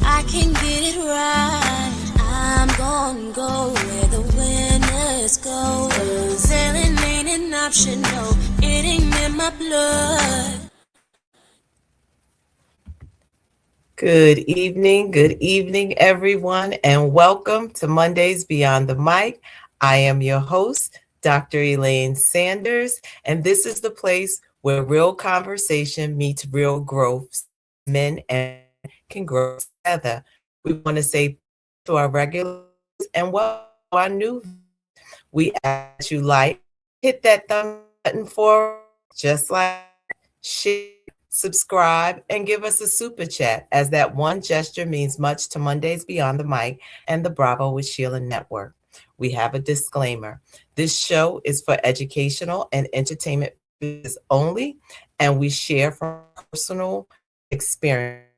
I can get it right. I'm gonna go where the winners go. Sailing ain't an option, no, it ain't in my blood. Good evening, everyone, and welcome to Mondays Beyond the Mic. I am your host, Dr. Elaine Sanders, and this is the place where real conversation meets real growth. Men and women can grow together. We want to say to our regulars and welcome to our new. We ask that you like, hit that thumb button for just like share, subscribe, and give us a super chat, as that one gesture means much to Mondays Beyond the Mic and the Bravo with Sheila Network. We have a disclaimer. This show is for educational and entertainment purposes only, and we share from personal experience.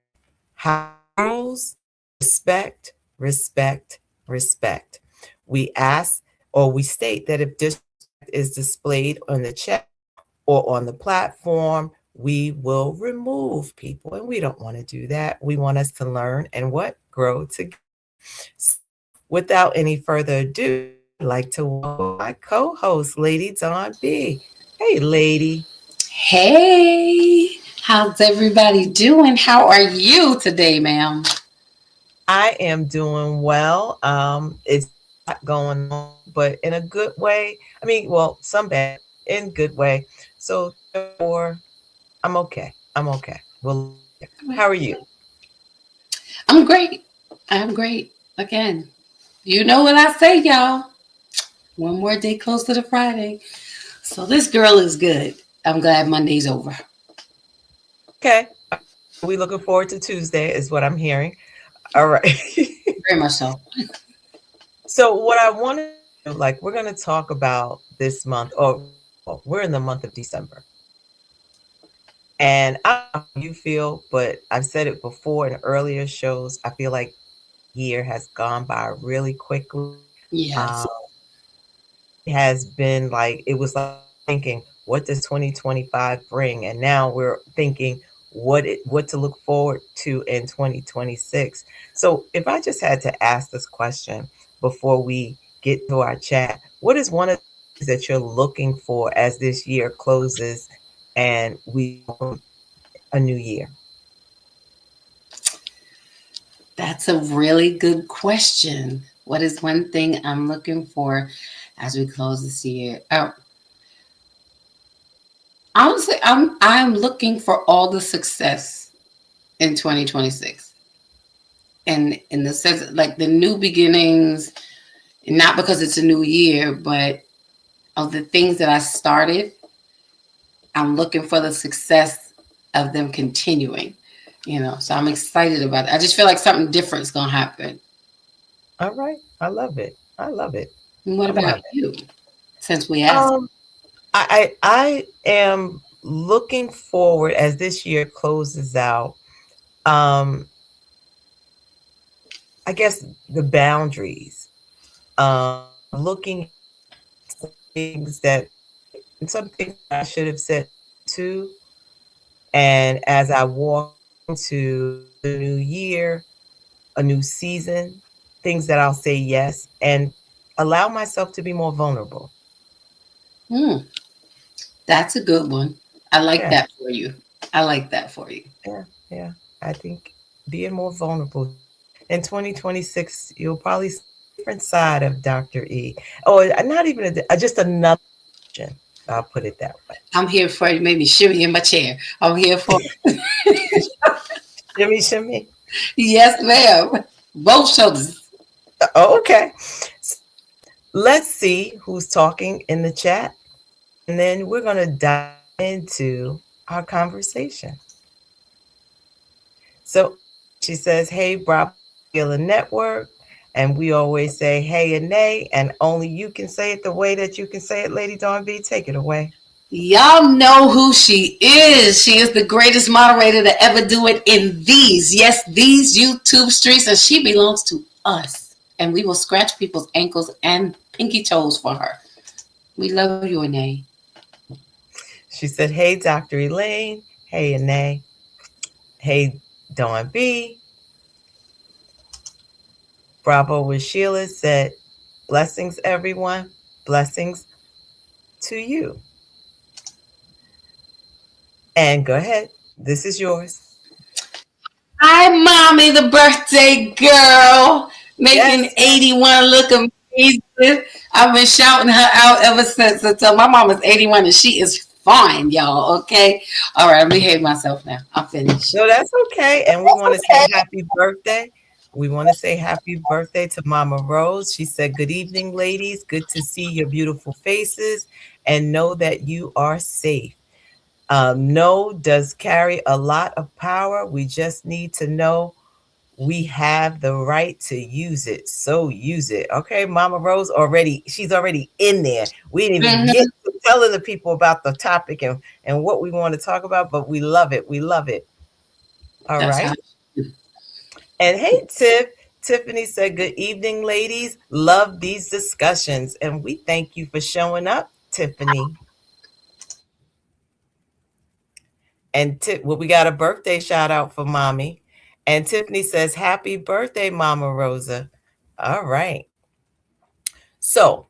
Rules, respect, respect, respect. We ask or we state that if disrespect is displayed on the chat or on the platform, we will remove people. And we don't want to do that. We want us to learn and what? Grow together. So without any further ado, I'd like to welcome my co-host, Lady Dawn B. Hey, lady. Hey, how's everybody doing? How are you today, ma'am? I am doing well. It's not going on, but in a good way. I mean, well, some bad, in good way. So therefore, I'm okay. I'm okay. Well, how are you? I'm great. I'm great. Again, you know what I say, y'all. One more day closer to Friday. So this girl is good. I'm glad Monday's over. Okay. We looking forward to Tuesday is what I'm hearing. All right. Very much so. So what I want to do, like, we're going to talk about this month, or well, we're in the month of December. And I don't know how you feel, but I've said it before in earlier shows. I feel like year has gone by really quickly. Yes. Um, it has been like, it was like thinking, what does 2025 bring? And now we're thinking what to look forward to in 2026. So if I just had to ask this question before we get to our chat, what is one of the things that you're looking for as this year closes and we welcome a new year? That's a really good question. What is one thing I'm looking for as we close this year? Honestly, I'm looking for all the success in 2026. And in the sense like the new beginnings, not because it's a new year, but of the things that I started, I'm looking for the success of them continuing. So I'm excited about it. I just feel like something different is gonna happen. All right. I love it. I love it. And what I love about it. you? Since we asked. Um, I am looking forward as this year closes out. Um, I guess the boundaries. Looking at things that and some things I should have said to, and as I walk into the new year, a new season, things that I'll say yes and allow myself to be more vulnerable. Hmm, that's a good one. I like Yeah, that for you. I like that for you. yeah, yeah. I think being more vulnerable in 2026, you'll probably see a different side of Dr. E. Or not even just another option. I'll put it that way. I'm here for it. Maybe shimmy in my chair. I'm here for it. Shimmy, shimmy. Yes, ma'am. Both shoulders. Oh, okay. So let's see who's talking in the chat. And then we're going to dive into our conversation. So she says, hey, Bravo Skilla Network. And we always say, hey and nay. And only you can say it the way that you can say it, Lady Dawn B. Take it away. Y'all know who she is. She is the greatest moderator to ever do it in these YouTube streets, and she belongs to us. And we will scratch people's ankles and pinky toes for her. We love you, Anae. She said, hey, Dr. Elaine. Hey, Anae. Hey, Dawn B. Bravo with Sheila said, blessings, everyone. Blessings to you. And go ahead. This is yours. Hi, mommy, the birthday girl, making Yes, yes. 81 look amazing. I've been shouting her out ever since. Until my mom is 81 and she is fine, y'all. Okay. All right. I'm behave myself now. I'm finished. No, that's okay. And we want to say happy birthday. We want to say happy birthday to Mama Rose. She said, good evening, ladies. Good to see your beautiful faces and know that you are safe. No does carry a lot of power. We just need to know we have the right to use it. So use it. Okay, Mama Rose she's already in there. We didn't even Mm-hmm. get to telling the people about the topic and what we want to talk about, but we love it. We love it. All That's how. right. And hey, Tiffany said, good evening, ladies. Love these discussions. And we thank you for showing up, Tiffany. And well, we got a birthday shout out for mommy. And Tiffany says, happy birthday, Mama Rosa. All right. So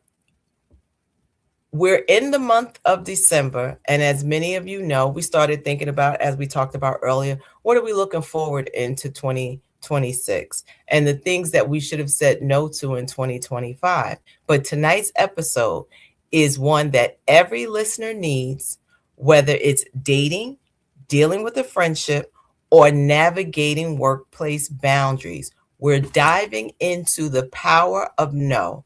we're in the month of December. And as many of you know, we started thinking about, as we talked about earlier, what are we looking forward into 2026 and the things that we should have said no to in 2025. But tonight's episode is one that every listener needs, whether it's dating, dealing with a friendship, or navigating workplace boundaries. We're diving into the power of no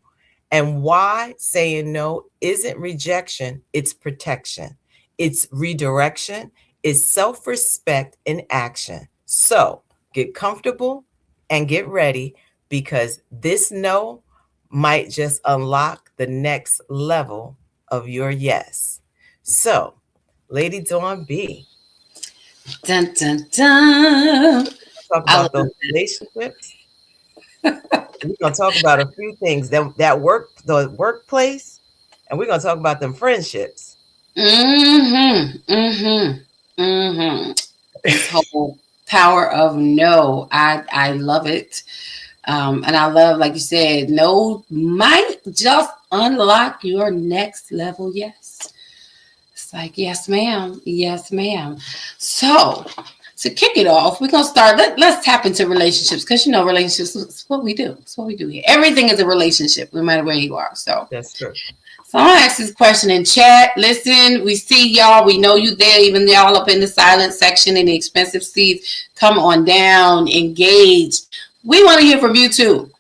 and why saying no isn't rejection, it's protection, it's redirection, it's self respect in action. So get comfortable and get ready because this no might just unlock the next level of your yes. So, Lady Dawn B, Dun, dun, dun. talk I love about those relationships. We're gonna talk about a few things the workplace, and we're gonna talk about them friendships. Mm-hmm. Mm-hmm. Mm-hmm. This whole power of no. I love it. And I love, like you said, no might just unlock your next level. Yes. It's like, yes, ma'am. Yes, ma'am. So to kick it off, we're gonna start. Let's tap into relationships because relationships is what we do. It's what we do here. Everything is a relationship, no matter where you are. That's true. So I'm gonna ask this question in chat. Listen, we see y'all. We know you there, even y'all up in the silent section in the expensive seats. Come on down, engage. We want to hear from you too.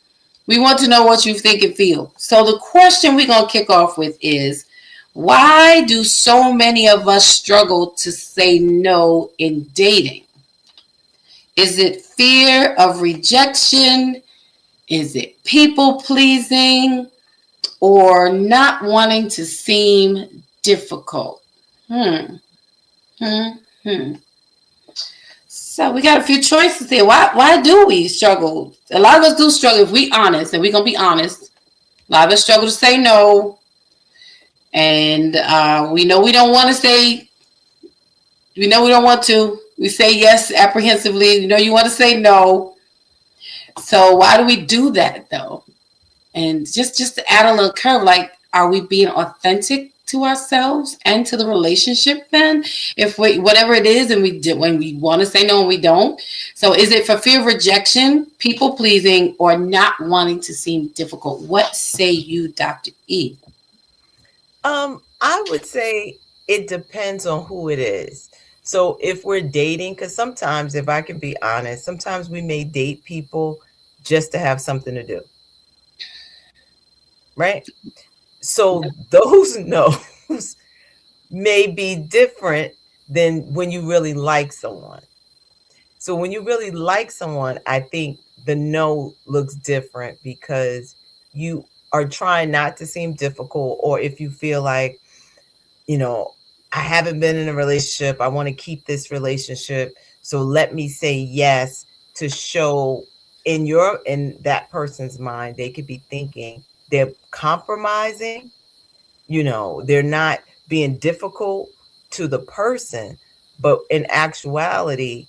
We want to know what you think and feel. So the question we're gonna kick off with is, why do so many of us struggle to say no in dating? Is it fear of rejection? Is it people pleasing? Or not wanting to seem difficult? Hmm. Hmm. Hmm. So we got a few choices here. Why do we struggle? A lot of us do struggle if we honest, and we're gonna be honest. A lot of us struggle to say no. And we know we don't want to say, we know we don't want to. We say yes apprehensively. You know you want to say no. So why do we do that though? And just to add a little curve, like, are we being authentic to ourselves and to the relationship then? If we, whatever it is, and we do, when we want to say no and we don't. So is it for fear of rejection, people pleasing, or not wanting to seem difficult? What say you, Dr. E? I would say it depends on who it is. So if we're dating, because sometimes, if I can be honest, sometimes we may date people just to have something to do, right? So those no's may be different than when you really like someone. So when you really like someone, I think the no looks different because you are trying not to seem difficult, or if you feel like, you know, I haven't been in a relationship, I want to keep this relationship, so let me say yes to show in that person's mind, they could be thinking they're compromising, they're not being difficult to the person, but in actuality,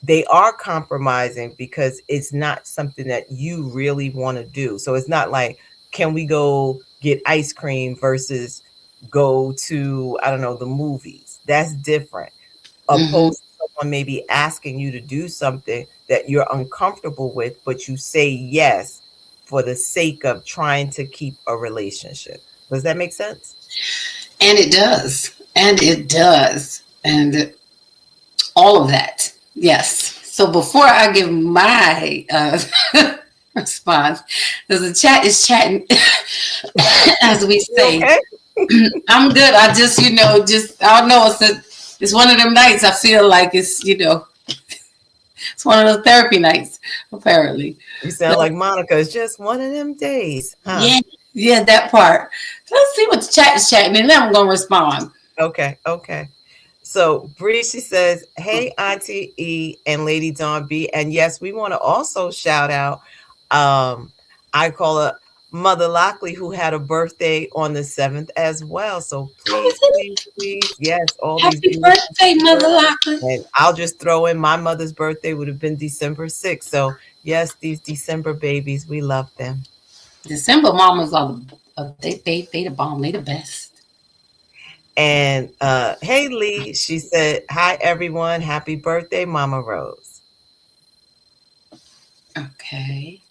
they are compromising because it's not something that you really want to do. So it's not like, can we go get ice cream versus go to, I don't know, the movies? That's different. Hmm. Opposed to someone maybe asking you to do something that you're uncomfortable with, but you say yes for the sake of trying to keep a relationship. Does that make sense? And it does. And it does. And all of that. Yes. So before I give my response, because the chat is chatting, as we You say. okay? I'm good. I just, I don't know. It's one of them nights. I feel like it's one of those therapy nights. Apparently, You sound but like Monica. It's just one of them days, huh? yeah, yeah, that part. Let's see what the chat is chatting, and then I'm gonna respond. Okay, okay. So Bree, she says, "Hey, Auntie E and Lady Dawn B, and yes, we want to also shout out. Um, I call her Mother Lockley, who had a birthday on the 7th as well. So please, please, please, yes, all these Happy beautiful birthday, Mother people. Lockley. And I'll just throw in my mother's birthday would have been December 6th. So yes, these December babies, we love them. December mamas are they the bomb. They the best. And hey Lee, she said, "Hi everyone, happy birthday, Mama Rose." Okay.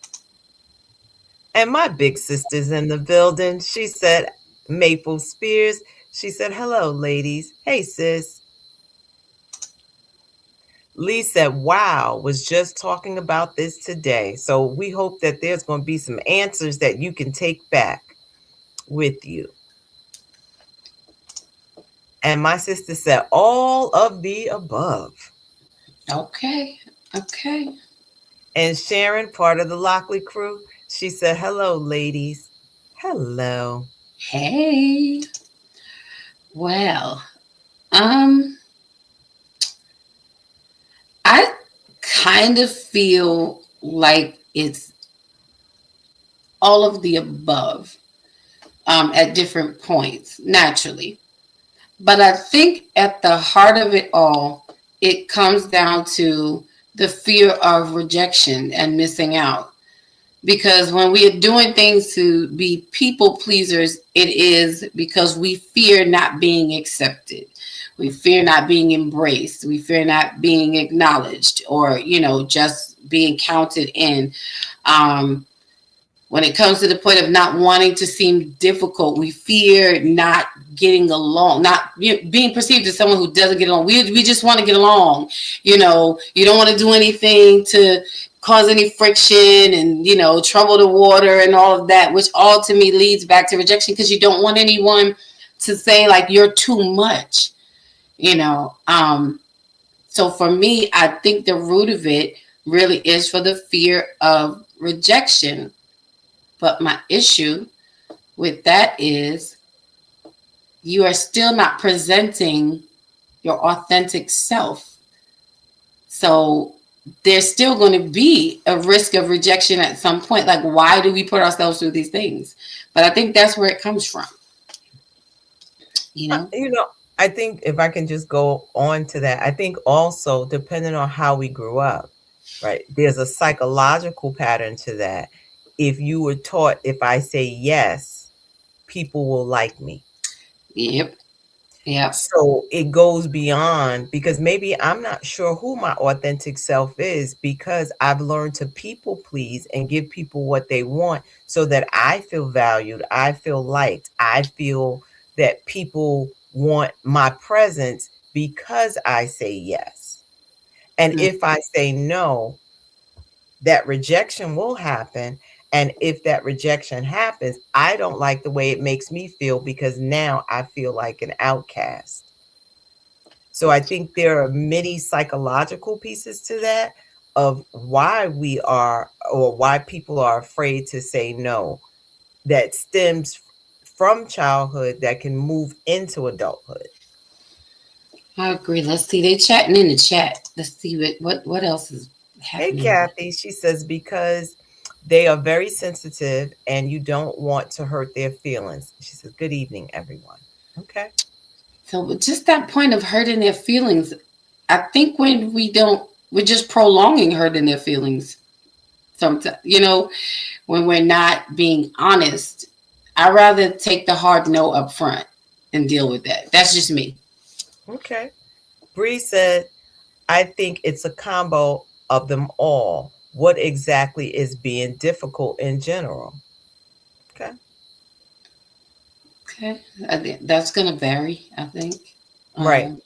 And my big sister's in the building. She said, Maple Spears. She said, "Hello, ladies. Hey, sis." Lee said, "Wow, was just talking about this today." So we hope that there's going to be some answers that you can take back with you. And my sister said, "All of the above." Okay. Okay. And Sharon, part of the Lockley crew, she said, "Hello, ladies." Hello. Hey. Well, um, I kind of feel like it's all of the above at different points, naturally. But I think at the heart of it all, it comes down to the fear of rejection and missing out. Because when we are doing things to be people pleasers, it is because we fear not being accepted. We fear not being embraced. We fear not being acknowledged or, just being counted in. Um, when it comes to the point of not wanting to seem difficult, we fear not getting along, not being perceived as someone who doesn't get along. We just want to get along. You don't want to do anything to cause any friction and, trouble the water and all of that, which all to me leads back to rejection because you don't want anyone to say like you're too much, you know. So for me, I think the root of it really is for the fear of rejection. But my issue with that is you are still not presenting your authentic self. So there's still going to be a risk of rejection at some point. Like, why do we put ourselves through these things? But I think that's where it comes from, you know? You know, I think if I can just go on to that, I think also depending on how we grew up, right? There's a psychological pattern to that. If you were taught, if I say yes, people will like me. Yep. Yep. So it goes beyond because maybe I'm not sure who my authentic self is because I've learned to people please and give people what they want so that I feel valued, I feel liked, I feel that people want my presence because I say yes. And if I say no, that rejection will happen. And if that rejection happens, I don't like the way it makes me feel because now I feel like an outcast. So I think there are many psychological pieces to that of why we are or why people are afraid to say no that stems from childhood that can move into adulthood. I agree. Let's see. They chatting in the chat. Let's see what else is Hey, happening. Kathy, she says, because they are very sensitive and you don't want to hurt their feelings. She says, good evening, everyone. Okay. So just that point of hurting their feelings, I think when we don't we're just prolonging hurting their feelings. Sometimes, when we're not being honest, I'd rather take the hard no up front and deal with that. That's just me. Okay. Bree said, I think it's a combo of them all. What exactly is being difficult in general? Okay. Okay, I think that's gonna vary. I think. Right. Um,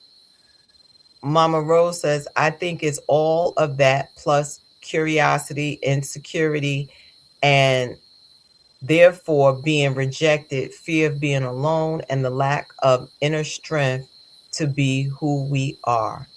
Mama Rose says, I think it's all of that plus curiosity, insecurity, and therefore being rejected, fear of being alone, and the lack of inner strength to be who we are.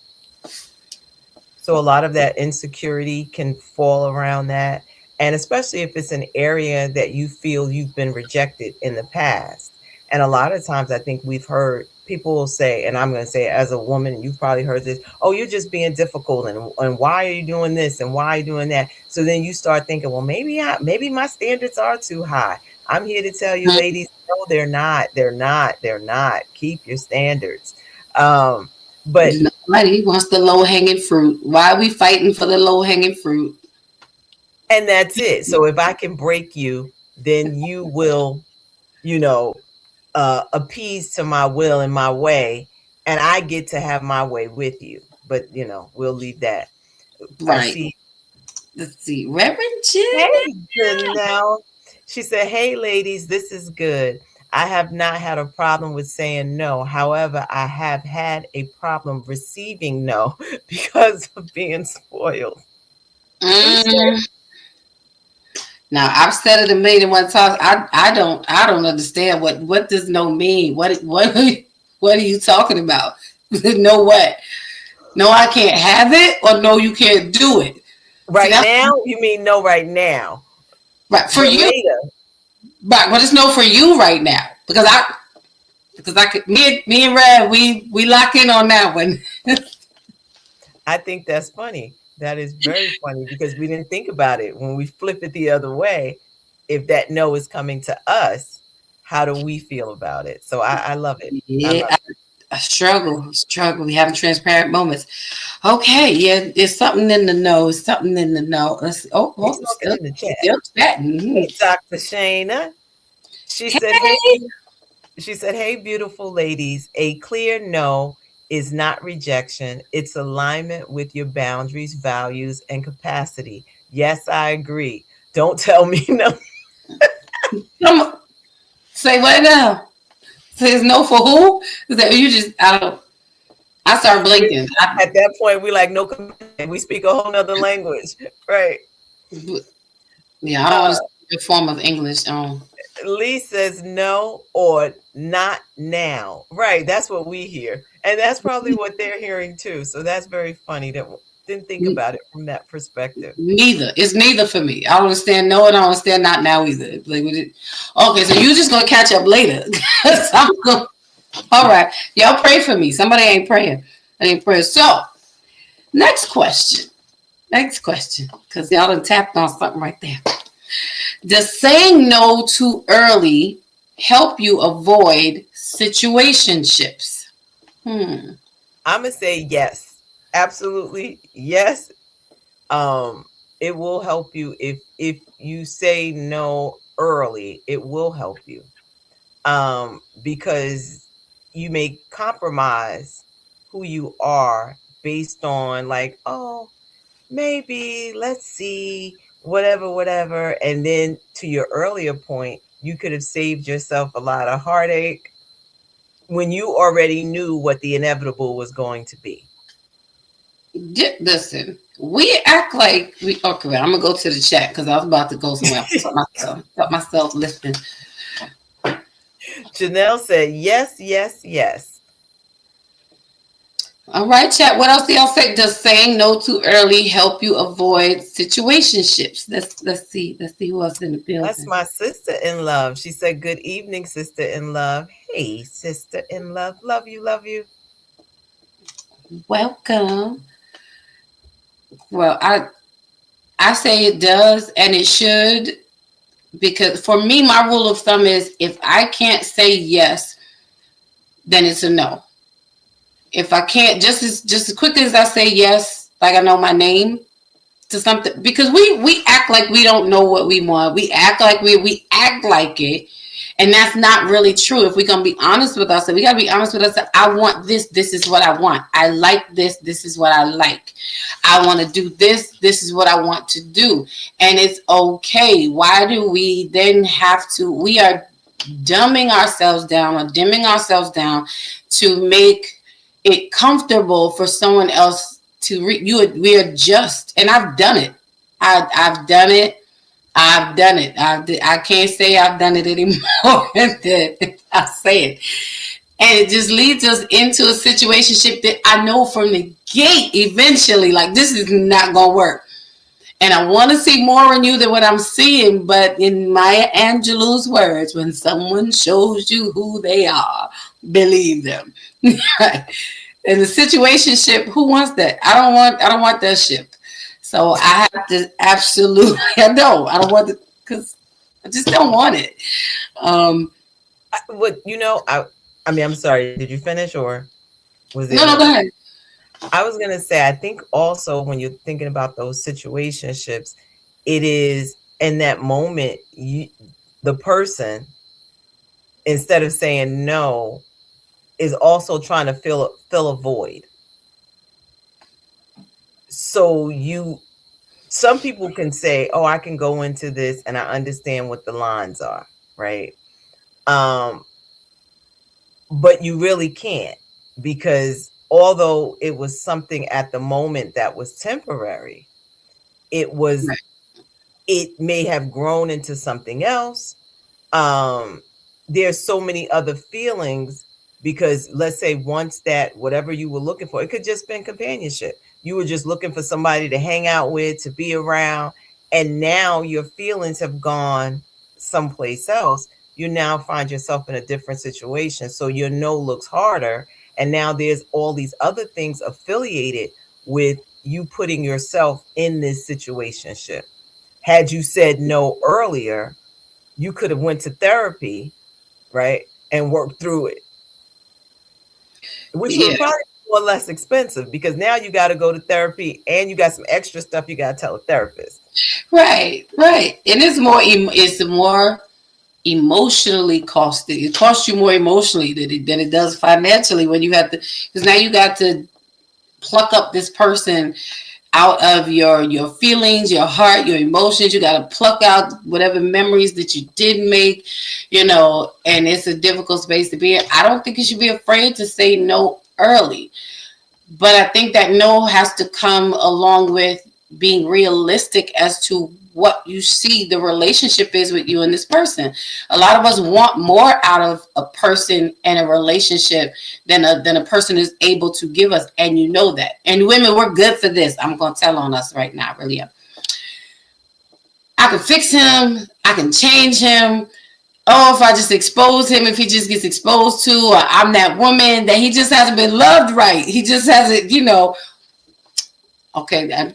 So a lot of that insecurity can fall around that. And especially if it's an area that you feel you've been rejected in the past. And a lot of times I think we've heard people will say, and I'm going to say it as a woman, you've probably heard this, oh, you're just being difficult. And why are you doing this? And why are you doing that? So then you start thinking, well, maybe my standards are too high. I'm here to tell you, ladies, no, they're not. They're not. They're not. Keep your standards. But Nobody wants the low hanging fruit. Why are we fighting for the low hanging fruit? and that's it. So if I can break you, then you will, you know, appease to my will and my way, and I get to have my way with you. But we'll leave that. I Right. see. Let's see. Reverend Jen. Hey, Janelle. She said, "Hey, ladies, this is good. I have not had a problem with saying no. However, I have had a problem receiving no because of being spoiled." Who said? Mm. Now I've said it a million one times. I don't understand what does no mean. What are you talking about? No what? No, I can't have it, or no, you can't do it. See, Right that's now? You mean no right now? right for But you. later, Right, but it's no for you right now because I could me and Red we lock in on that one. I think that's funny. That is very funny because we didn't think about it. When we flip it the other way, if that no is coming to us, how do we feel about it? So I love it. I Yeah, love it. I struggle. We having transparent moments. Okay, yeah, there's something in the know. Something in the know. Let's. We're Oh, talking in the chat. still chatting. Hey, Dr. Shayna. She said, hey, Hey, she said, hey, beautiful ladies, a clear no is not rejection. It's alignment with your boundaries, values, and capacity. Yes, I agree. Don't tell me no. come on. Say what now? Says no for who? Is that you just? I don't. I start blinking. At that point, we like no command. We speak a whole nother language, right? Yeah, I don't Uh, understand the form of English. Lee says no or not now. Right, that's what we hear, and that's probably what they're hearing too. So that's very funny that didn't think about it from that perspective. Neither. It's neither for me. I don't understand no, and I don't understand not now either. Like, okay, so you just gonna catch up later. All right, y'all pray for me. Somebody ain't praying. I ain't praying. So next question. Next question, because y'all done tapped on something right there. Does saying no too early help you avoid situationships? I'm gonna say yes, absolutely yes. It will help you if you say no early. It will help you because you may compromise who you are based on like, oh, maybe let's see, whatever, and then to your earlier point, you could have saved yourself a lot of heartache when you already knew what the inevitable was going to be. Listen, we act like we okay. Well, I'm gonna go to the chat because I was about to go somewhere. Got myself listening. Janelle said yes, yes, yes. All right, chat. What else do y'all say? Does saying no too early help you avoid situationships? Let's see. Let's see who else in the That's building. my sister in love. She said, good evening, sister in love. Hey, sister in love. Love you, love you. Welcome. Well, I say it does and it should because for me, my rule of thumb is if I can't say yes, then it's a no. If I can't, just as quick as I say yes, like I know my name to something, because we act like we don't know what we want. We act like we act like it, and that's not really true. If we're gonna be honest with ourselves, we gotta be honest with ourselves. I want this. This is what I want. I like this. This is what I like. I want to do this. This is what I want to do, and it's okay. Why do we then have to? We are dumbing ourselves down or dimming ourselves down to make it comfortable for someone else to we adjust. And I've done it. I've done it. I've done it. I can't say I've done it anymore than I say it. And it just leads us into a situation that I know from the gate eventually, like, this is not going to work. And I want to see more in you than what I'm seeing. But in Maya Angelou's words, when someone shows you who they are, believe them. In the situationship, who wants that? I don't want that ship. So I have to absolutely, I don't want it, because I just don't want it. What I mean, I'm sorry. Did you finish, or was it? No, go ahead. I was gonna say, I think also when you're thinking about those situationships, it is in that moment, the person, instead of saying no, is also trying to fill a void. So some people can say, "Oh, I can go into this and I understand what the lines are," right? But you really can't, because although it was something at the moment that was temporary, it may have grown into something else. There's so many other feelings, because let's say once that whatever you were looking for, it could just been companionship. You were just looking for somebody to hang out with, to be around, and now your feelings have gone someplace else. You now find yourself in a different situation. So your no looks harder. And now there's all these other things affiliated with you putting yourself in this situationship. Had you said no earlier, you could have went to therapy, right, and worked through it, which would probably be more or less expensive, because now you got to go to therapy and you got some extra stuff you got to tell a therapist. Right. And it's more emotionally costing. It costs you more emotionally than it does financially, when you have to, because now you got to pluck up this person out of your feelings, your heart, your emotions. You got to pluck out whatever memories that you did make, and it's a difficult space to be in. I don't think you should be afraid to say no early, but I think that no has to come along with being realistic as to what you see the relationship is with you and this person. A lot of us want more out of a person and a relationship than a person is able to give us, and you know that. And women, we're good for this. I'm going to tell on us right now, really. I can fix him. I can change him. Oh, if I just expose him, if he just gets exposed to, or I'm that woman that he just hasn't been loved right. He just hasn't, okay,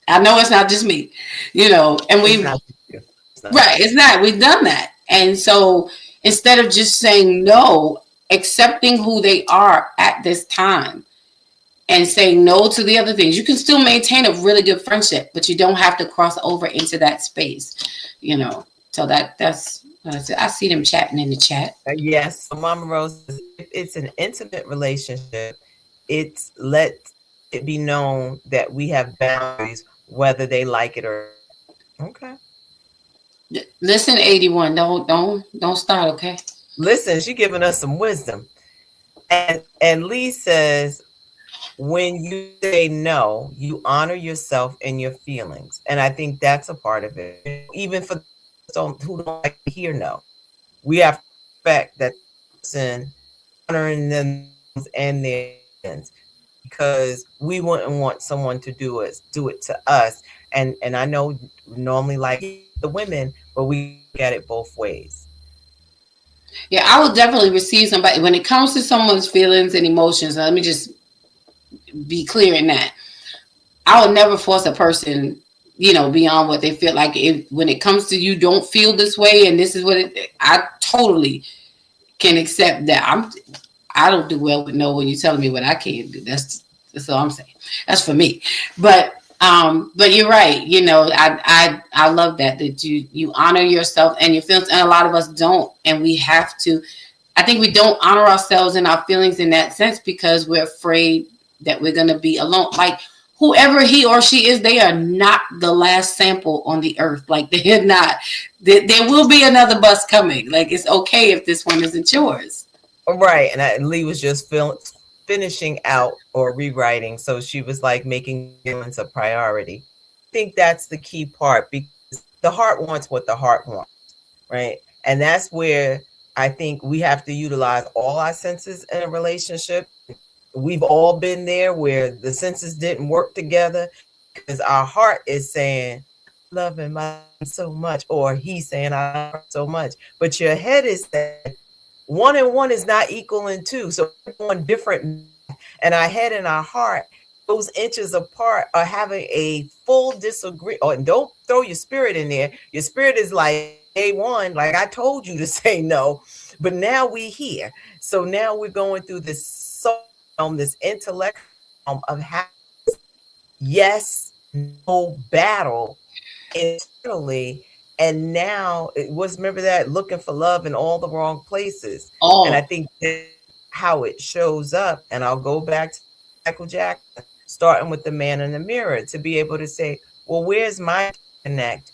I know it's not just me, and it's not, we've done that. And so instead of just saying no, accepting who they are at this time and saying no to the other things, you can still maintain a really good friendship, but you don't have to cross over into that space, so that's, I see them chatting in the chat. Yes. So Mama Rose says, if it's an intimate relationship, let it be known that we have boundaries, whether they like it or not. Okay. Listen, 81, don't start, okay? Listen, she giving us some wisdom. And Lee says, when you say no, you honor yourself and your feelings. And I think that's a part of it. Even for those who don't like to hear no, we have to respect that person, honoring them and their feelings, because we wouldn't want someone to do it to us. And I know normally like the women, but we get it both ways. Yeah, I would definitely receive somebody when it comes to someone's feelings and emotions. Let me just be clear in that. I would never force a person, beyond what they feel like. If when it comes to you don't feel this way and this is what I totally can accept that. I don't do well with no when you're telling me what I can't do. That's That's all I'm saying. That's for me. But you're right. I love that you honor yourself and your feelings, and a lot of us don't, and we have to. I think we don't honor ourselves and our feelings in that sense because we're afraid that we're gonna be alone. Like whoever he or she is, they are not the last sample on the earth. Like they're not. There will be another bus coming. Like it's okay if this one isn't yours. Right. And Lee was just finishing out or rewriting. So she was like making feelings a priority. I think that's the key part because the heart wants what the heart wants. Right. And that's where I think we have to utilize all our senses in a relationship. We've all been there where the senses didn't work together because our heart is saying, I love him so much, or he's saying, I love her so much. But your head is saying, one and one is not equal in two. So we're going different. And our head and our heart, those inches apart, are having a full disagree. Oh, and don't throw your spirit in there. Your spirit is like, day one, like I told you to say no, but now we here. So now we're going through this soul realm, this intellect realm of having yes, no battle internally. And now it was, remember that, looking for love in all the wrong places. And I Oh, think that's how it shows up. And I'll go back to Michael Jackson, starting with the man in the mirror, to be able to say, well, where's my disconnect?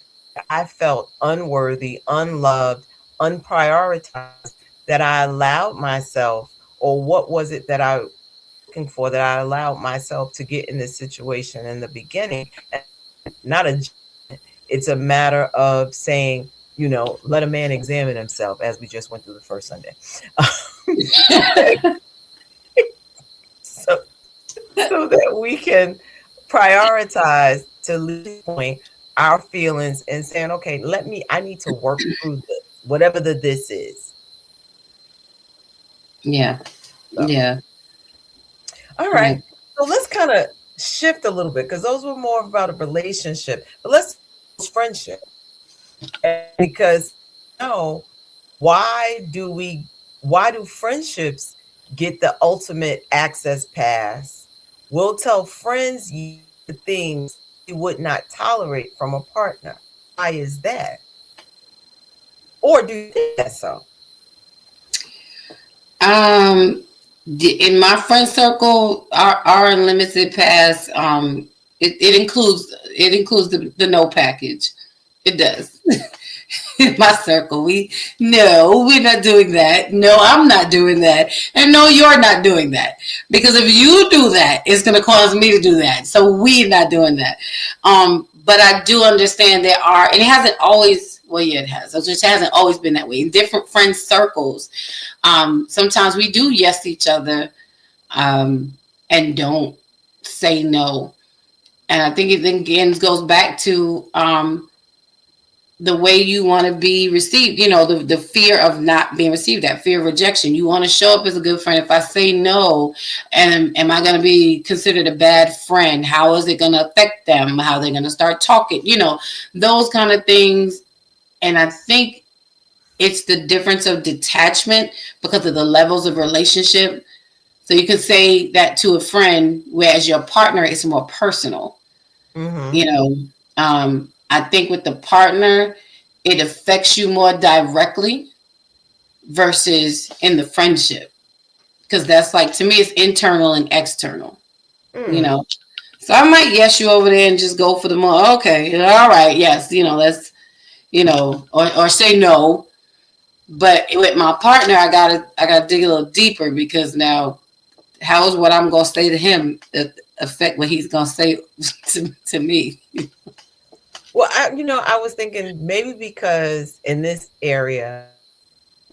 I felt unworthy, unloved, unprioritized, that I allowed myself, or what was it that I was looking for that I allowed myself to get in this situation in the beginning? And not a, it's a matter of saying, let a man examine himself, as we just went through the first Sunday. so, so that we can prioritize, to Lee's point, our feelings and saying, okay, I need to work through this, whatever this is. yeah, So, yeah, all yeah. right. So let's kind of shift a little bit because those were more about a relationship, but let's friendship. Because why do friendships get the ultimate access pass? We'll tell friends the things we would not tolerate from a partner. Why is that? Or do you think that's so? Um, in my friend circle, our unlimited pass, it includes the no package. It does. In my circle, we're not doing that. No, I'm not doing that, and no, you're not doing that. Because if you do that, it's going to cause me to do that. So we're not doing that. But I do understand there are, and it hasn't always. Well, yeah, it has. It just hasn't always been that way in different friend circles. Sometimes we do yes each other, and don't say no. And I think it again goes back to the way you want to be received. The fear of not being received, that fear of rejection. You want to show up as a good friend. If I say no, and am I going to be considered a bad friend? How is it going to affect them? How they're going to start talking? Those kind of things. And I think it's the difference of detachment because of the levels of relationship. So you can say that to a friend, whereas your partner is more personal. Mm-hmm. You know, I think with the partner, it affects you more directly versus in the friendship. Because that's like, to me, it's internal and external, you Mm. know. So I might yes you over there and just go for the more, okay, all right, yes, let's, or say no. But with my partner, I gotta dig a little deeper because now how is what I'm gonna say to him affect what he's gonna say to me? Well, I was thinking maybe because in this area,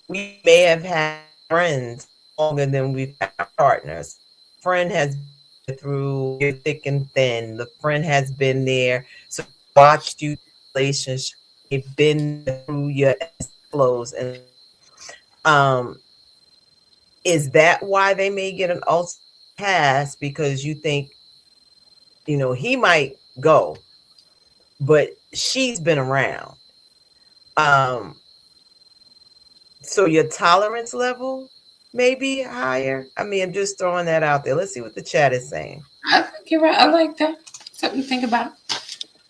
we may have had friends longer than we've had partners. Friend has been through thick and thin. The friend has been there, so watched you relationship. They've been through your flows, and um, is that why they may get an ultimate pass? Because you think he might go, but she's been around. Um, so your tolerance level may be higher. I mean, I'm just throwing that out there. Let's see what the chat is saying. I think you're right. I like that. Something to think about.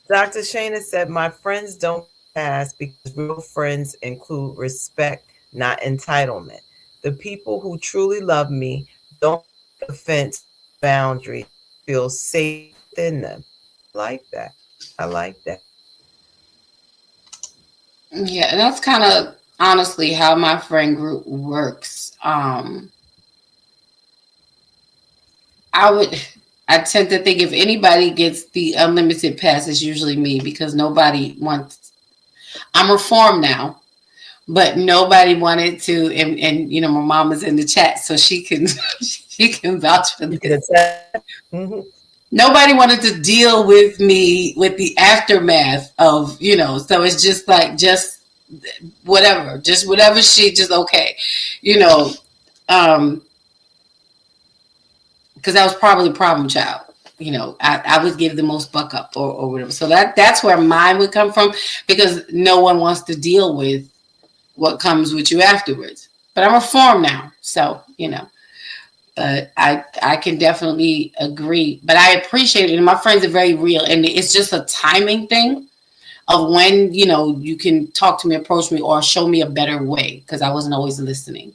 Dr. Shana said, my friends don't pass because real friends include respect, not entitlement. The people who truly love me don't take offense to boundaries, feel safe within them. I like that. I like that. Yeah, and that's kind of honestly how my friend group works. I would, I tend to think if anybody gets the unlimited pass, it's usually me because nobody wants. I'm reformed now, but nobody wanted to. And you know, my mom is in the chat, so she can she can vouch for You can this. attest. Mhm. Nobody wanted to deal with me with the aftermath of, you know. So it's just like just whatever she just okay, you know. Um, because I was probably a problem child. You know, I would give the most buck up or whatever. So that's where mine would come from because no one wants to deal with what comes with you afterwards. But I'm reformed now, so you know. But I can definitely agree. But I appreciate it, and my friends are very real, and it's just a timing thing of when you know you can talk to me, approach me, or show me a better way because I wasn't always listening.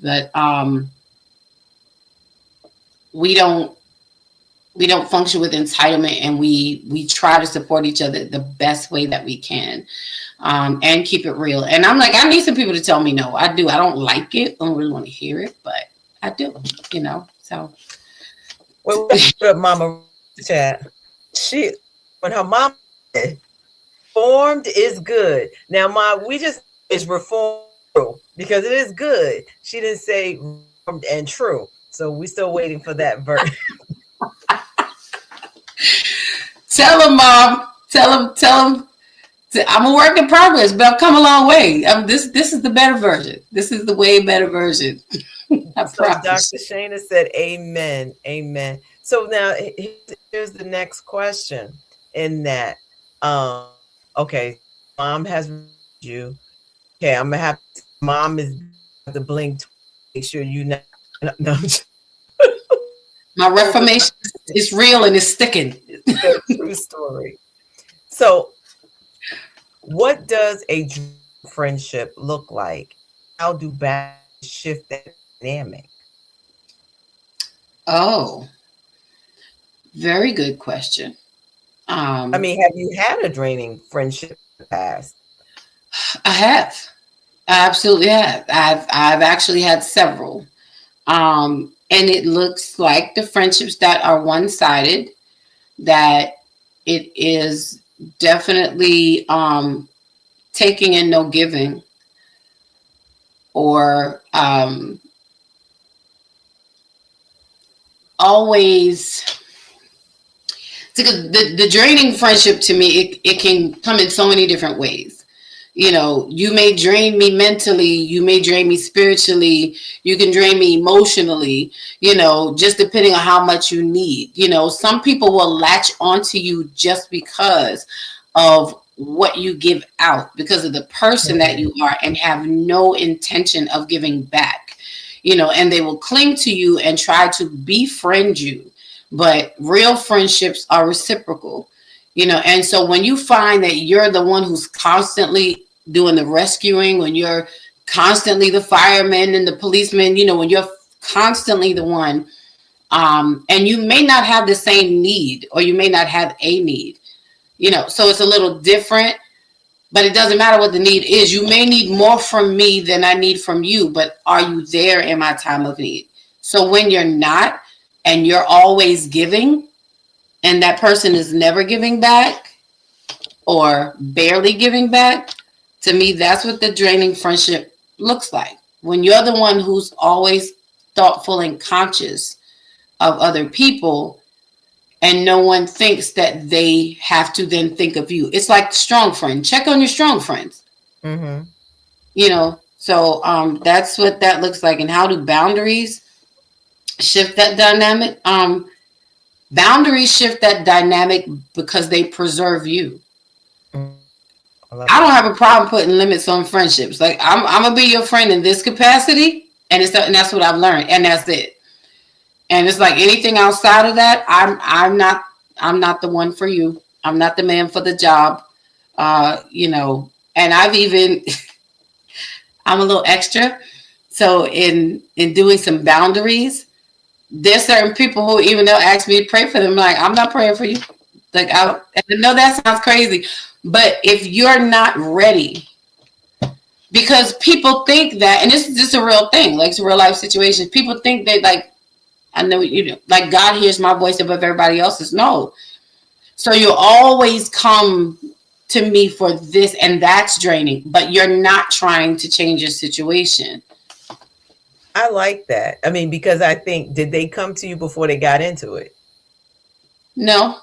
But we don't we don't function with entitlement, and we try to support each other the best way that we can, and keep it real. And I'm like, I need some people to tell me no. I do. I don't like it. I don't really want to hear it, but I do. You know. So Well, we put up Mama chat. She, when her mom said, reformed is good. Now, we just is reformed true because it is good. She didn't say reformed and true. So we still waiting for that verse. tell them, mom. Tell them. Tell them. I'm a work in progress, but I've come a long way. This is the better version. This is the way better version. I So promise. Dr. Shana said, amen, amen. So now here's the next question in that. Um, okay, mom has you. Okay, I'm gonna have to, mom is the blink to make sure you know. No, My reformation is real and it's sticking. true story. So, what does a friendship look like? How do boundaries shift that dynamic? Oh, very good question. I Um, mean, have you had a draining friendship in the past? I have. I absolutely have. I've actually had several. And it looks like the friendships that are one-sided, that it is definitely taking and no giving, or always the draining friendship to me, it can come in so many different ways. You know, you may drain me mentally, you may drain me spiritually, you can drain me emotionally, you know, just depending on how much you need. You know, some people will latch onto you just because of what you give out, because of the person that you are, and have no intention of giving back. You know, and they will cling to you and try to befriend you, but real friendships are reciprocal. You know, and so when you find that you're the one who's constantly doing the rescuing, when you're constantly the fireman and the policeman, you know, when you're constantly the one, and you may not have the same need, or you may not have a need, you know, so it's a little different. But it doesn't matter what the need is. You may need more from me than I need from you, but are you there in my time of need? So when you're not, and you're always giving, and that person is never giving back or barely giving back, to me, that's what the draining friendship looks like. When you're the one who's always thoughtful and conscious of other people, and no one thinks that they have to then think of you. It's like strong friend. Check on your strong friends. Mm-hmm. You know, so that's what that looks like. And how do boundaries shift that dynamic? Boundaries shift that dynamic because they preserve you. I don't have a problem putting limits on friendships. Like I'm gonna be your friend in this capacity, and that's what I've learned, and that's it. And it's like anything outside of that, I'm not the one for you. I'm not the man for the job. And I've even I'm a little extra. So in doing some boundaries, there's certain people who even they'll ask me to pray for them. Like, I'm not praying for you. Like I know that sounds crazy, but if you're not ready, because people think that, and this is just a real thing, like it's a real life situation. People think that like I know like God hears my voice above everybody else's. No, so you always come to me for this, and that's draining. But you're not trying to change your situation. I like that. I mean, because I think, did they come to you before they got into it? No.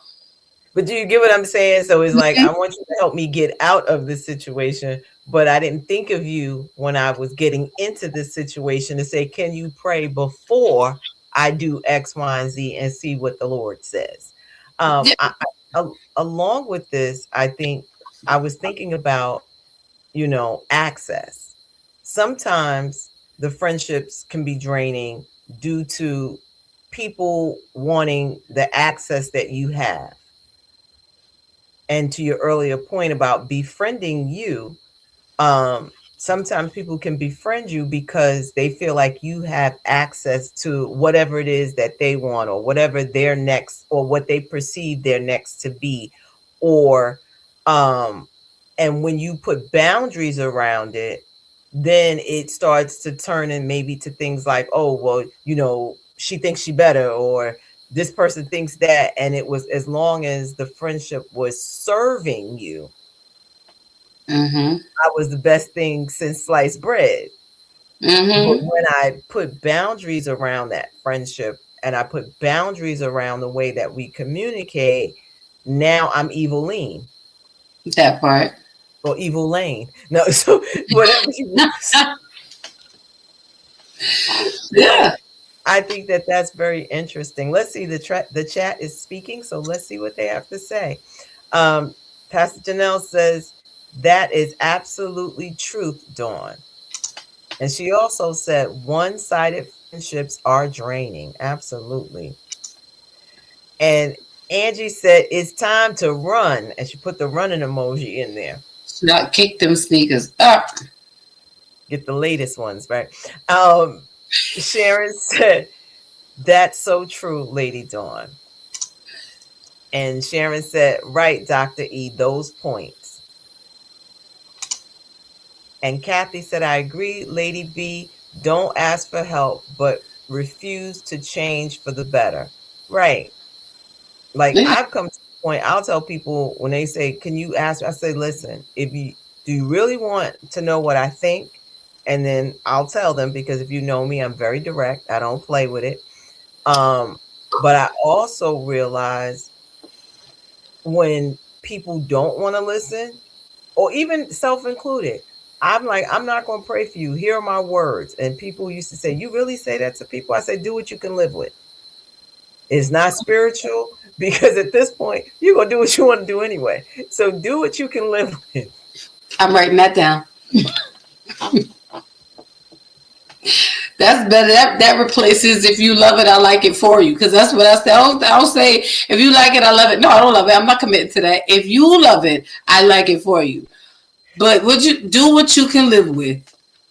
But do you get what I'm saying? So it's like, I Mm-hmm. want you to help me get out of this situation, but I didn't think of you when I was getting into this situation to say, can you pray before I do X, Y, and Z and see what the Lord says? Yeah. Along with this, I think I was thinking about, access. Sometimes the friendships can be draining due to people wanting the access that you have. And to your earlier point about befriending you, sometimes people can befriend you because they feel like you have access to whatever it is that they want, or whatever their next, or what they perceive their next to be. Or and when you put boundaries around it, then it starts to turn in maybe to things like, oh well, she thinks she better, or this person thinks that. And it was, as long as the friendship was serving you, Mm-hmm. I was the best thing since sliced bread. But Mm-hmm. when I put boundaries around that friendship, and I put boundaries around the way that we communicate, now I'm evil lean, That part. or evil lane. No, so whatever you want to say. So Yeah. I think that that's very interesting. Let's see, the chat is speaking, so let's see what they have to say. Um, Pastor Janelle says, that is absolutely truth, Dawn. And she also said, one-sided friendships are draining. Absolutely. And Angie said, it's time to run. And she put the running emoji in there. Not kick them sneakers up. Get the latest ones, right? Sharon said, that's so true, Lady Dawn. And Sharon said, right, Dr. E, those points. And Kathy said, I agree, Lady B, don't ask for help, but refuse to change for the better. Right. Like, Yeah. I've come to the point, I'll tell people when they say, can you ask? I say, listen, do you really want to know what I think? And then I'll tell them, because if you know me, I'm very direct. I don't play with it. But I also realize when people don't want to listen, or even self-included, I'm like, I'm not going to pray for you. Here are my words. And people used to say, you really say that to people? I say, do what you can live with. It's not spiritual, because at this point, you're going to do what you want to do anyway. So do what you can live with. I'm writing that down. That's better. That replaces if you love it, I like it for you. Because that's what I say. I don't say if you like it, I love it. No, I don't love it. I'm not committed to that. If you love it, I like it for you. But would you do what you can live with?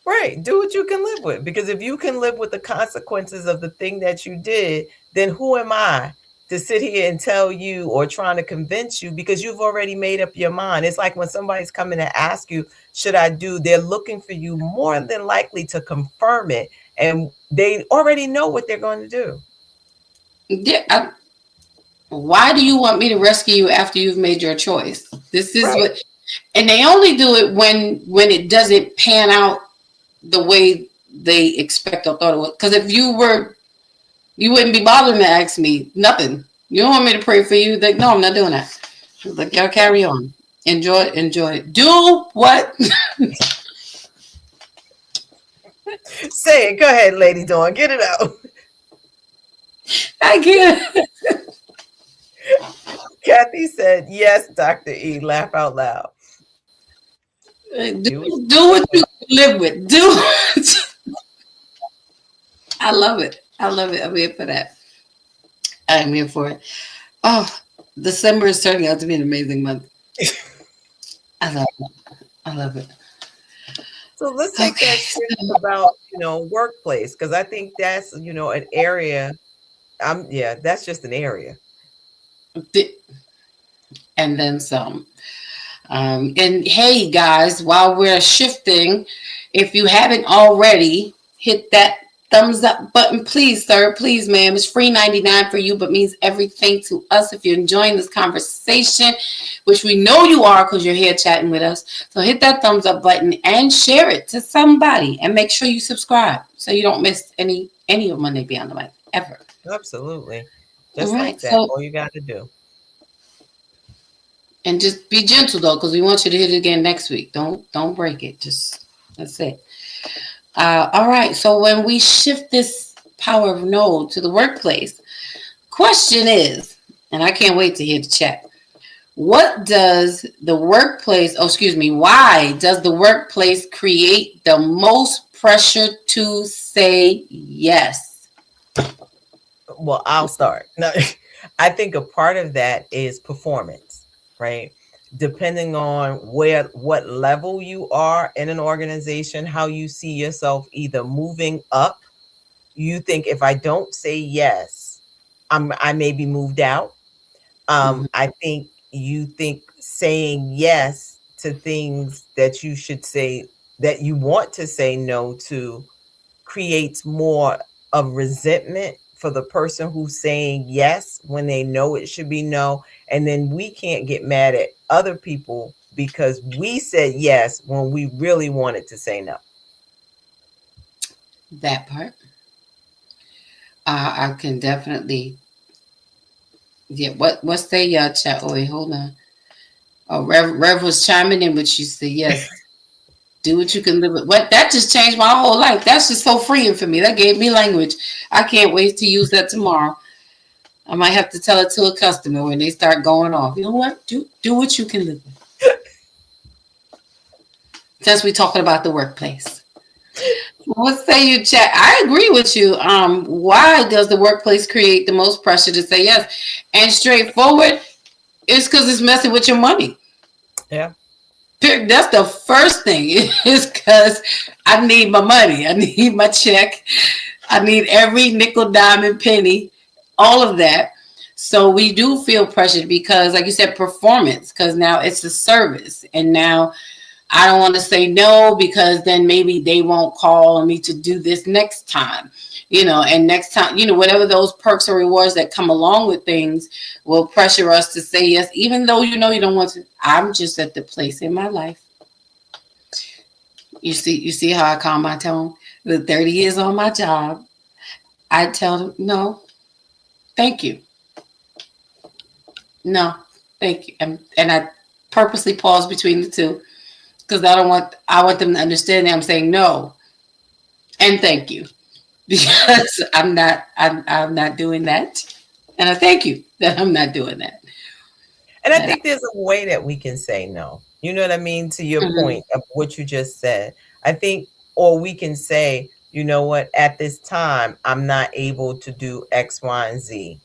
Right. Do what you can live with. Because if you can live with the consequences of the thing that you did, then who am I to sit here and tell you, or trying to convince you, because you've already made up your mind. It's like when somebody's coming to ask you, should I do? They're looking for you more than likely to confirm it. And they already know what they're going to do. Yeah. Why do you want me to rescue you after you've made your choice? This is Right. what, and they only do it when it doesn't pan out the way they expect or thought it would. Because if you were, you wouldn't be bothering to ask me nothing. You don't want me to pray for you? Like, no, I'm not doing that. Like, y'all carry on. Enjoy it. Do what? Say it. Go ahead, Lady Dawn. Get it out. I can't. Kathy said, yes, Dr. E. Laugh out loud. Do it. Do what you live with. Do. I love it. I love it. I'm here for that. I'm here for it. Oh, December is turning out to be an amazing month. I love it. I love it. So let's take Okay. that shift about, workplace, because I think that's, an area. Yeah, that's just an area. And then some. And hey, guys, while we're shifting, if you haven't already, hit that thumbs up button, please, sir. Please, ma'am. It's free 99 for you, but means everything to us if you're enjoying this conversation, which we know you are because you're here chatting with us. So hit that thumbs up button and share it to somebody, and make sure you subscribe so you don't miss any of Monday Beyond the Mic ever. Absolutely. All Just like right. that. So, All you got to do. and just be gentle though, because we want you to hit it again next week. Don't break it. Just that's it. All right. So when we shift this power of no to the workplace, question is, and I can't wait to hear the chat. What does the workplace? Oh, excuse me. Why does the workplace create the most pressure to say yes? Well, I'll start. No, I think a part of that is performance, right? Depending on what level you are in an organization, how you see yourself either moving up. You think if I don't say yes, I may be moved out. Mhm. I think you think saying yes to things that you should say, that you want to say no to, creates more of resentment for the person who's saying yes when they know it should be no. And then we can't get mad at other people because we said yes when we really wanted to say no. That part. I can definitely. Yeah. What's the chat? Oh wait, hold on. Oh, Rev was chiming in, but she said yes. Do what you can live with. What, that just changed my whole life. That's just so freeing for me. That gave me language. I can't wait to use that tomorrow. I might have to tell it to a customer when they start going off. You know what? Do what you can live with. Since we're talking about the workplace. What say you, chat? I agree with you. Why does the workplace create the most pressure to say yes? And straightforward, it's because it's messing with your money. Yeah. That's the first thing. Is because I need my money. I need my check. I need every nickel, dime, and penny, all of that. So we do feel pressured because, like you said, performance, because now it's a service. And now I don't want to say no because then maybe they won't call on me to do this next time. And next time, whatever those perks or rewards that come along with things will pressure us to say yes, even though you don't want to. I'm just at the place in my life. You see how I calm my tone? With 30 years on my job, I tell them, no, thank you. No, thank you. And I purposely pause between the two because I want them to understand that I'm saying no and thank you. Because I'm not doing that. And I thank you that I'm not doing that. And I That think there's a way that we can say no. You know what I mean? To your Mhm. point of what you just said. I think, or we can say, you know what, at this time, I'm not able to do X, Y, and Z.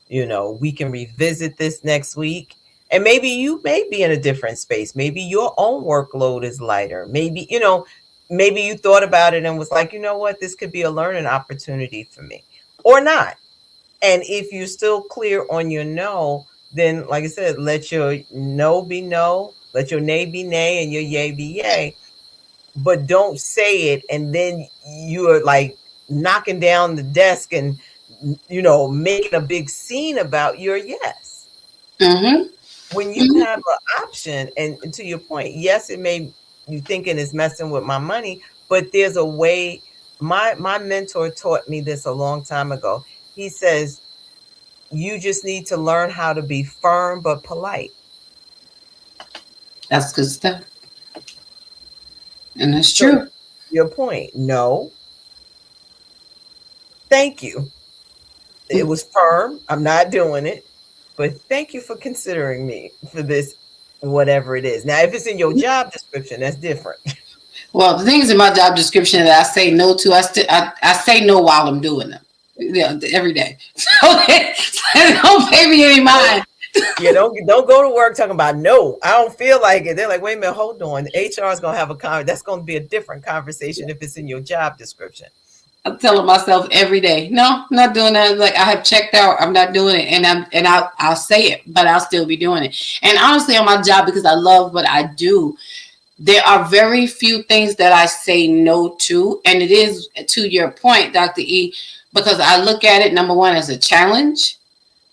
We can revisit this next week. And maybe you may be in a different space. Maybe your own workload is lighter. Maybe you thought about it and was like, you know what, this could be a learning opportunity for me, or not. And if you're still clear on your no, then like I said, let your no be no, let your nay be nay, and your yay be yay. But don't say it and then you're like knocking down the desk and making a big scene about your yes. Mhm. When you Mhm. have an option, and to your point, yes, it may, you thinking it's messing with my money, but there's a way. My mentor taught me this a long time ago. He says, you just need to learn how to be firm but polite. That's good stuff. And that's So true. your point, no, thank you. It was firm. I'm not doing it. But thank you for considering me for this, whatever it is. Now, if it's in your job description, that's different. Well, the things in my job description that I say no to, I say no while I'm doing them. Yeah, every day. So don't pay me any mind. Yeah, don't go to work talking about no, I don't feel like it. They're like, wait a minute, hold on. HR is gonna have that's gonna be a different conversation if it's in your job description. I'm telling myself every day, no, I'm not doing that. Like I have checked out, I'm not doing it, and I'll say it, but I'll still be doing it. And honestly, on my job, because I love what I do, there are very few things that I say no to, and it is to your point, Dr. E, because I look at it number one as a challenge,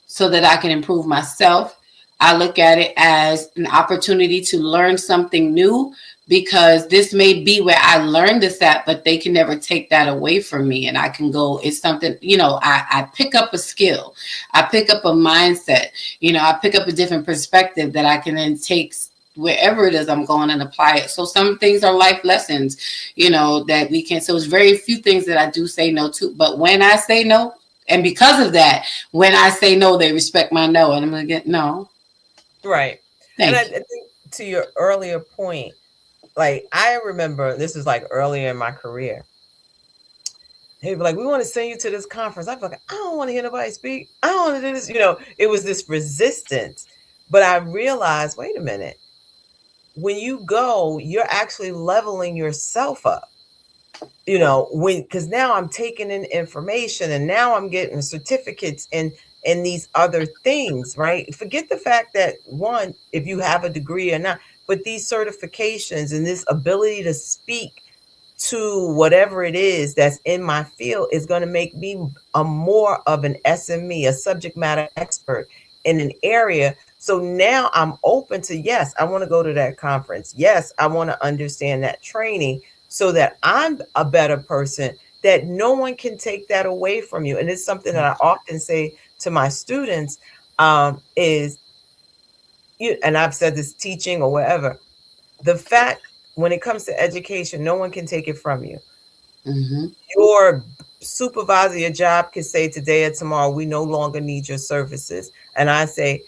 so that I can improve myself. I look at it as an opportunity to learn something new because this may be where I learned this at, but they can never take that away from me. And I can go, it's something, I pick up a skill, I pick up a mindset, I pick up a different perspective that I can then take wherever it is I'm going and apply it. So some things are life lessons, that we can. So it's very few things that I do say no to. But when I say no, and because of that, when I say no, they respect my no. And I'm going to get no. Right. And Thank I you. think to your earlier point, like I remember this is like earlier in my career. They'd be like, we want to send you to this conference. I'd be like, I don't want to hear nobody speak. I don't want to do this. It was this resistance. But I realized, wait a minute, when you go, you're actually leveling yourself up. Because now I'm taking in information and now I'm getting certificates and these other things, right? Forget the fact that one, if you have a degree or not, but these certifications and this ability to speak to whatever it is that's in my field is going to make me a more of an SME, a subject matter expert in an area. So now I'm open to, yes, I want to go to that conference. Yes, I want to understand that training so that I'm a better person, that no one can take that away from you. And it's something that I often say to my students, is, and I've said this teaching or whatever, the fact when it comes to education, no one can take it from you. Mm-hmm. Your supervisor, your job could say today or tomorrow, we no longer need your services. And I say,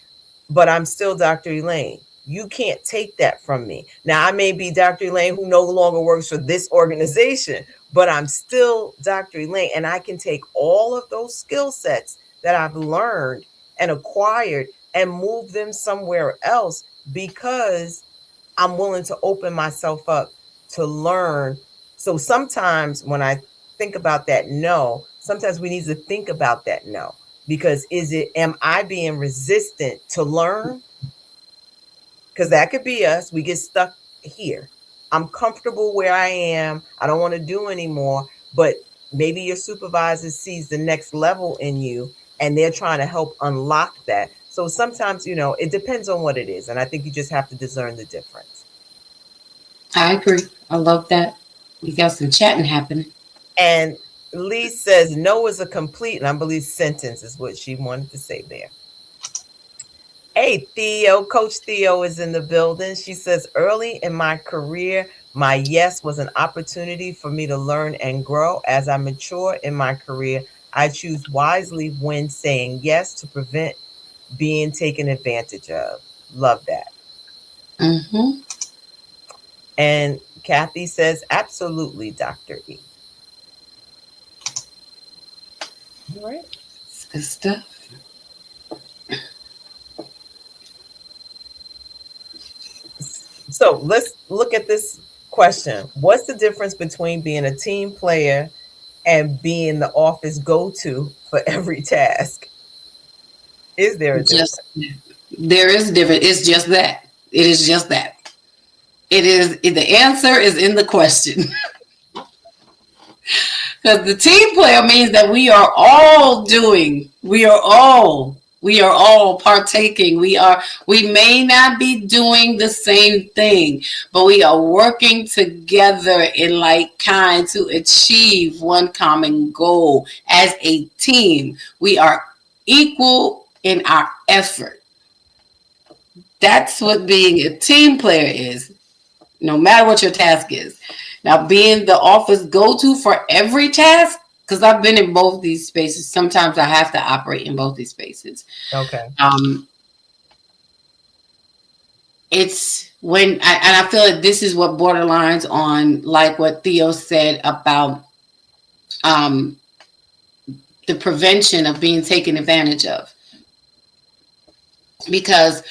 but I'm still Dr. Elaine. You can't take that from me. Now, I may be Dr. Elaine who no longer works for this organization, but I'm still Dr. Elaine. And I can take all of those skill sets that I've learned and acquired and move them somewhere else because I'm willing to open myself up to learn. So sometimes when I think about that no, sometimes we need to think about that no. Because am I being resistant to learn? Because that could be us. We get stuck here. I'm comfortable where I am. I don't want to do anymore. But maybe your supervisor sees the next level in you and they're trying to help unlock that. So sometimes, it depends on what it is. And I think you just have to discern the difference. I agree. I love that. We got some chatting happening. And Lee says no is a complete, and I believe sentence is what she wanted to say there. Hey, Theo, Coach Theo is in the building. She says, early in my career, my yes was an opportunity for me to learn and grow. As I mature in my career, I choose wisely when saying yes to prevent being taken advantage of. Love that. Mm-hmm. And Kathy says, absolutely, Dr. E. All right. It's good stuff. So let's look at this question. What's the difference between being a team player and being the office go-to for every task? Is there a difference? There is a difference. It's just that. It is just that. It is. The answer is in the question. Because the team player means that we are all partaking. We may not be doing the same thing, but we are working together in like kind to achieve one common goal. As a team, we are equal in our effort. That's what being a team player is, no matter what your task is. Now, being the office go-to for every task, because I've been in both these spaces. Sometimes I have to operate in both these spaces. Okay. It's when, I feel like this is what borderlines on like what Theo said about the prevention of being taken advantage of, because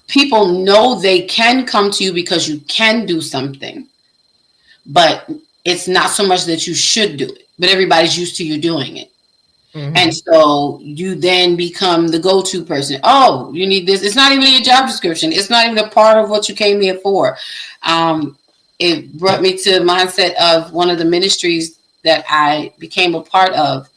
people know they can come to you because you can do something, but it's not so much that you should do it, but everybody's used to you doing it. And so you then become the go-to person. Oh, you need this. It's not even in your job description. It's not even a part of what you came here for. It brought me to the mindset of one of the ministries that I became a part of.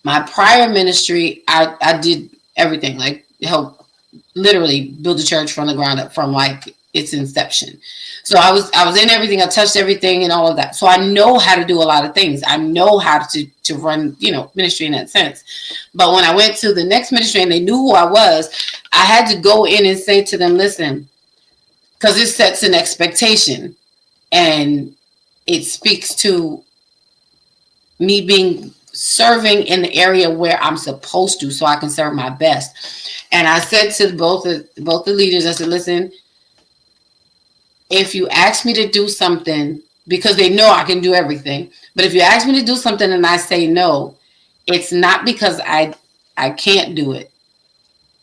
My prior ministry, I did everything, like help literally build a church from the ground up, from like its inception. So I was in everything. I touched everything and all of that. So I know how to do a lot of things. I know how to run, ministry in that sense. But when I went to the next ministry and they knew who I was, I had to go in and say to them, listen, because it sets an expectation, and it speaks to me being serving in the area where I'm supposed to, so I can serve my best. And I said to both the leaders, I said, listen, if you ask me to do something, because they know I can do everything, but if you ask me to do something and I say no, it's not because I can't do it.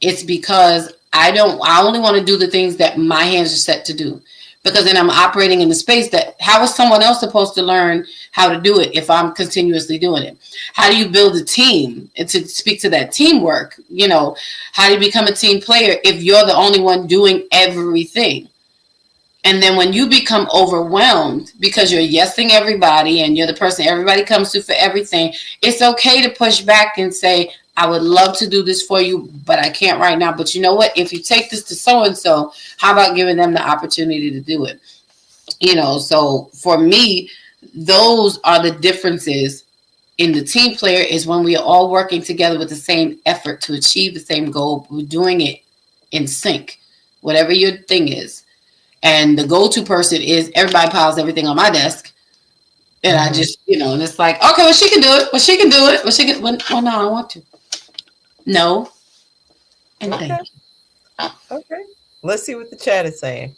It's because I only want to do the things that my hands are set to do. Because then I'm operating in the space that, how is someone else supposed to learn how to do it if I'm continuously doing it? How do you build a team? And to speak to that teamwork, how do you become a team player if you're the only one doing everything? And then when you become overwhelmed because you're yesing everybody and you're the person everybody comes to for everything, it's okay to push back and say, I would love to do this for you, but I can't right now. But you know what? If you take this to so-and-so, how about giving them the opportunity to do it? So for me, those are the differences in the team player, is when we are all working together with the same effort to achieve the same goal. We're doing it in sync, whatever your thing is. And the go-to person is everybody piles everything on my desk. And I just, and it's like, okay, well, she can do it. Well, she can do it. Well, she can. Well, no, I don't want to. No. And Okay. thank you. Okay. Let's see what the chat is saying.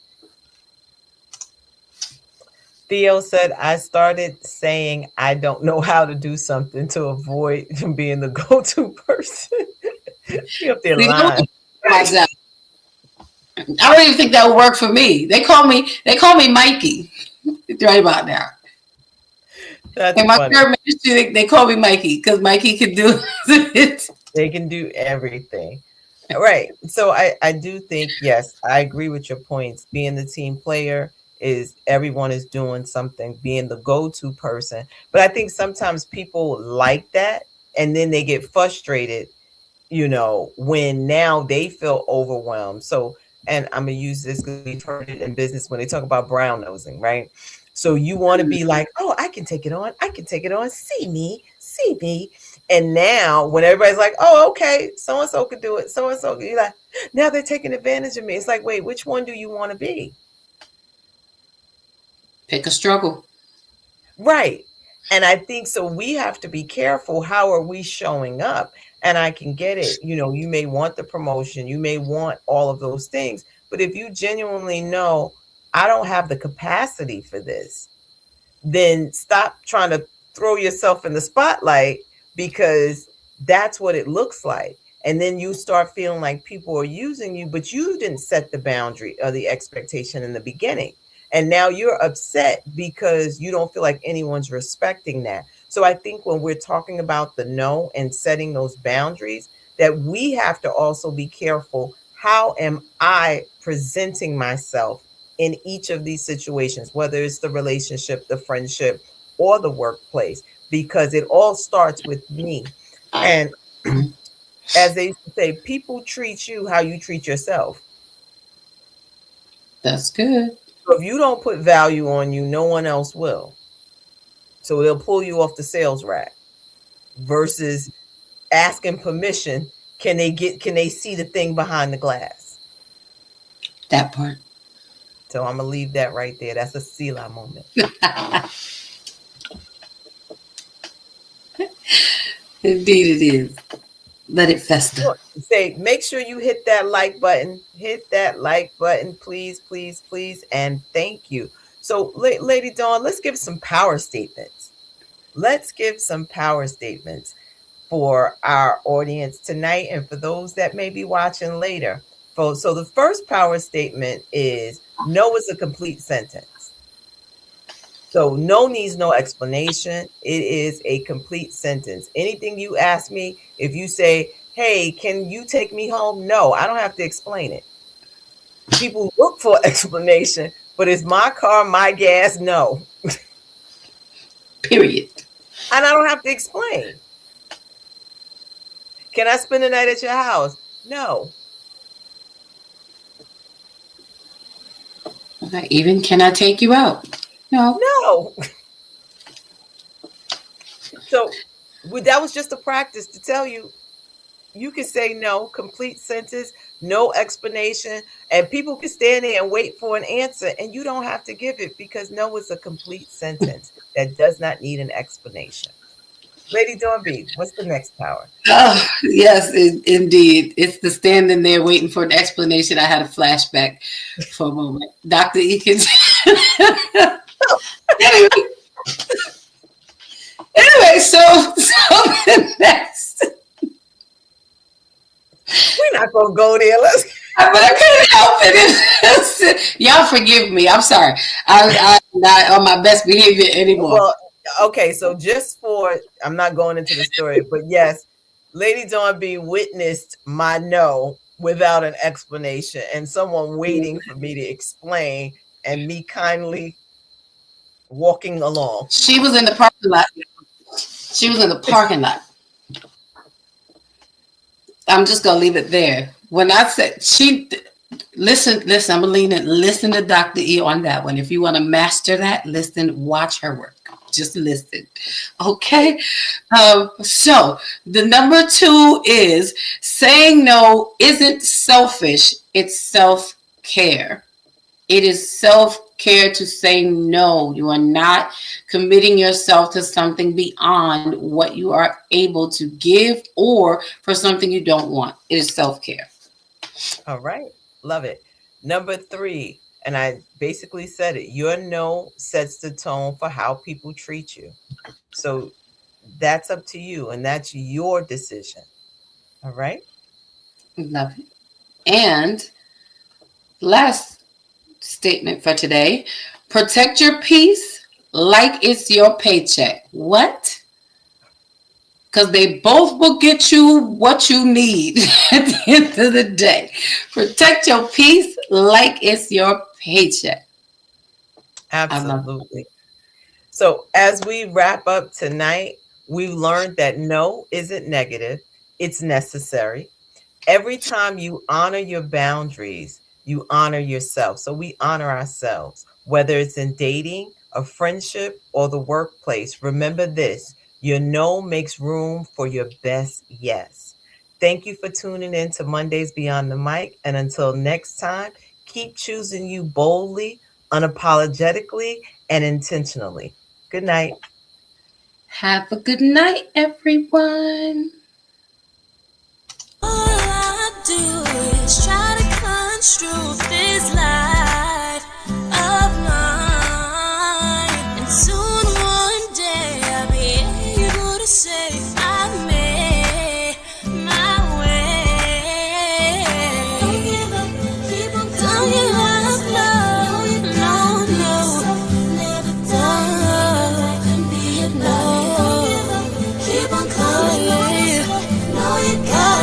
Theo said, I started saying I don't know how to do something to avoid being the go-to person. She up there lying. I don't even think that would work for me. They call me Mikey right about now. That's in my funny. current ministry, they call me Mikey because Mikey can do it. They can do everything. Right. So I do think, yes, I agree with your points. Being the team player is everyone is doing something, being the go-to person. But I think sometimes people like that and then they get frustrated, when now they feel overwhelmed. So, and I'm going to use this because we've heard it in business when they talk about brown nosing, right? So you want to be like, oh, I can take it on. I can take it on. See me. And now when everybody's like, oh, okay, so-and-so could do it. So-and-so, you're like, now they're taking advantage of me. It's like, wait, which one do you want to be? Pick a struggle. Right. And I think so we have to be careful. How are we showing up? And I can get it. You may want the promotion. You may want all of those things. But if you genuinely know, I don't have the capacity for this, then stop trying to throw yourself in the spotlight, because that's what it looks like. And then you start feeling like people are using you, but you didn't set the boundary or the expectation in the beginning. And now you're upset because you don't feel like anyone's respecting that. So I think when we're talking about the no and setting those boundaries, that we have to also be careful. How am I presenting myself in each of these situations, whether it's the relationship, the friendship, or the workplace? Because it all starts with me. And as they say, people treat you how you treat yourself. That's good. So if you don't put value on you, no one else will. So they'll pull you off the sales rack versus asking permission. Can they see the thing behind the glass? That part. So I'm going to leave that right there. That's a Selah moment. Indeed it is. Let it fester. Say, make sure you hit that like button. Hit that like button, please, please, please. And thank you. So, Lady Dawn, let's give some power statements. let's give some power statements for our audience tonight and for those that may be watching later. So the first power statement is no is a complete sentence. So no needs no explanation. It is a complete sentence. Anything you ask me, if you say, hey, can you take me home? No, I don't have to explain it. People look for explanation, but it's my car, my gas, no. Period. And I don't have to explain. Can I spend the night at your house? No. Even can I take you out? No. No. So that was just a practice to tell you, you can say no, complete sentence, no explanation, and people can stand there and wait for an answer, and you don't have to give it because no is a complete sentence that does not need an explanation. Lady Dawn B, what's the next power? Oh, yes, indeed. It's the standing there waiting for an explanation. I had a flashback for a moment. Dr. E can. Anyway, so the next. We're not going to go there. But I couldn't help it. Y'all forgive me. I'm sorry. I'm not on my best behavior anymore. Well, okay, so I'm not going into the story, but yes, Lady Dawn B witnessed my no without an explanation and someone waiting for me to explain and me kindly walking along. She was in the parking lot. I'm just going to leave it there. When I said listen, I'm going to listen to Dr. E on that one. If you want to master that, watch her work. Just listen. Okay. So the number 2 is saying no isn't selfish. It's self-care. It is self-care to say no. You are not committing yourself to something beyond what you are able to give or for something you don't want. It is self-care. All right. Love it. Number 3, and I basically said it, your no sets the tone for how people treat you. So that's up to you, and that's your decision. All right? Love it. And last statement for today, protect your peace like it's your paycheck. What? Because they both will get you what you need at the end of the day. Protect your peace like it's your paycheck. Absolutely. So as we wrap up tonight, we've learned that no isn't negative. It's necessary. Every time you honor your boundaries, you honor yourself. So we honor ourselves, whether it's in dating, a friendship, or the workplace. Remember this, your no makes room for your best yes. Thank you for tuning in to Mondays Beyond the Mic. And until next time, keep choosing you boldly, unapologetically, and intentionally. Good night. Have a good night, everyone. All I do is try to construe this life of mine, and soon one day I'll be able to say I made my way. Don't give up, keep on coming. Keep on calling, no, you got